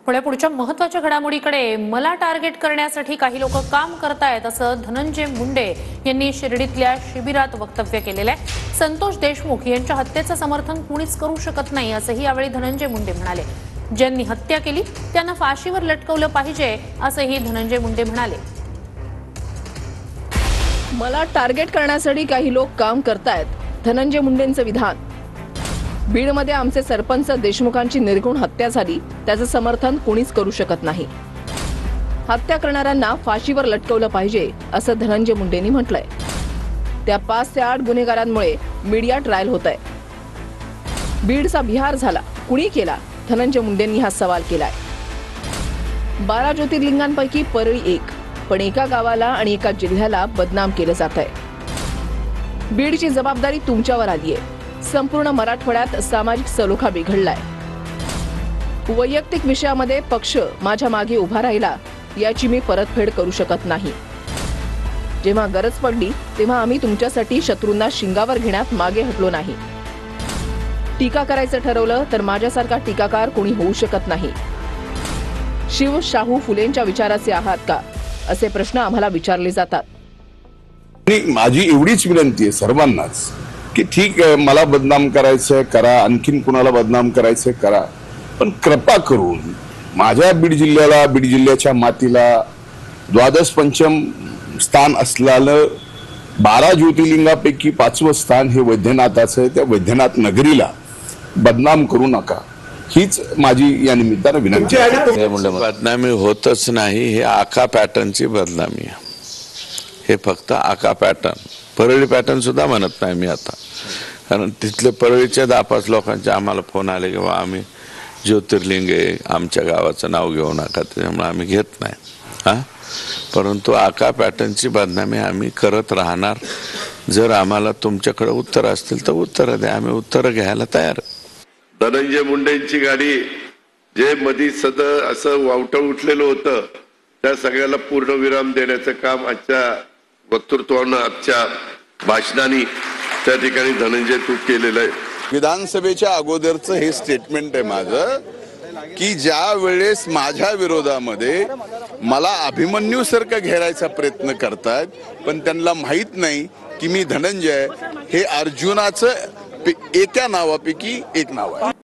पुढच्या महत्त्वाच्या घडामोडीकडे मला टार्गेट करण्यासाठी काही लोक काम करतायत असं धनंजय मुंडे यांनी शिर्डीतल्या शिबिरात वक्तव्य केलेलं आहे। संतोष देशमुख यांच्या हत्येचं समर्थन कुणीच करू शकत नाही असंही यावेळी धनंजय मुंडे म्हणाले। ज्यांनी हत्या केली त्यांना फाशीवर लटकवलं पाहिजे असंही धनंजय मुंडे म्हणाले। मला टार्गेट करण्यासाठी काही लोक काम करतायत, धनंजय मुंडेंचं विधान। बीडमध्ये आमचे सरपंच देशमुखांची निर्घुण हत्या झाली, त्याचं समर्थन कोणीच करू शकत नाही। हत्या करणाऱ्यांना फाशीवर लटकवलं पाहिजे असं धनंजय मुंडेंनी म्हटलंय। त्या 5 ते 8 गुन्हेगारांमुळे मीडिया ट्रायल होत आहे। बीडचा बिहार झाला, कुणी केला? धनंजय मुंडेंनी हा सवाल केलाय। 12 ज्योतिर्लिंगांपैकी परळी एक, पण एका गावाला आणि एका जिल्ह्याला बदनाम केलं जात आहे। बीडची जबाबदारी तुमच्यावर आली आहे। संपूर्ण मराठवाड्यात सामाजिक सलोखा बिघडलाय। वैयक्तिक विषयामध्ये पक्ष माझ्या मागे उभा राहिला याची मी परतफेड करू शकत नाही। जेव्हा गरज पडली तेव्हा आम्ही तुमच्यासाठी शत्रूंना शिंगावर घेण्यात मागे हटलो नाही। टीका करायचं ठरवलं तर माझ्यासारखा टीकाकार कोणी होऊ शकत नाही। शिव शाहू फुलेंच्या विचाराचे आहात का असे प्रश्न आम्हाला विचारले जातात। माझी एवढीच विनंती आहे सर्वांनाच की ठीक आहे, मला बदनाम करायचंय करा, आणखीन कुणाला बदनाम करायचंय करा, पण कृपा करून माझ्या बीड जिल्ह्याला, बीड जिल्ह्याच्या मातीला द्वादश पंचम स्थान असलेलं 12 ज्योतिर्लिंगापैकी 5वं स्थान हे वैद्यनाथाचं आहे। त्या वैद्यनाथ नगरीला बदनाम करू नका, हीच माझी या निमित्तानं विनंती आहे। बदनामी होतच नाही, हे आका पॅटर्नची बदनामी आहे। हे फक्त आका पॅटर्न, परळी पॅटर्न सुद्धा म्हणत नाही मी आता, कारण तिथले परळीच्या 10-5 लोकांचे आम्हाला फोन आले की आम्ही ज्योतिर्लिंग आहे, आमच्या गावाचं नाव घेऊ नका, त्यामुळे आम्ही घेत नाही। परंतु आका पॅटर्नची बदनामी आम्ही करत राहणार। जर आम्हाला तुमच्याकडे उत्तर असतील तर उत्तर द्या, आम्ही उत्तर घ्यायला तयार। धनंजय मुंडेंची गाडी जे मधी असं वावटं उठलेलं होतं त्या सगळ्याला पूर्णविराम देण्याचं काम आजच्या वक्तृत्वानं, आजच्या भाषणाने त्या ठिकाणी धनंजय तू केलेलं आहे। विधानसभेच्या अगोदरचं हे स्टेटमेंट आहे माझं की ज्या वेळेस माझ्या विरोधामध्ये मला अभिमन्यूसारखं घेरायचा प्रयत्न करतात, पण त्यांना माहित नाही की मी धनंजय हे अर्जुनाचं एका नावापैकी एक नाव आहे।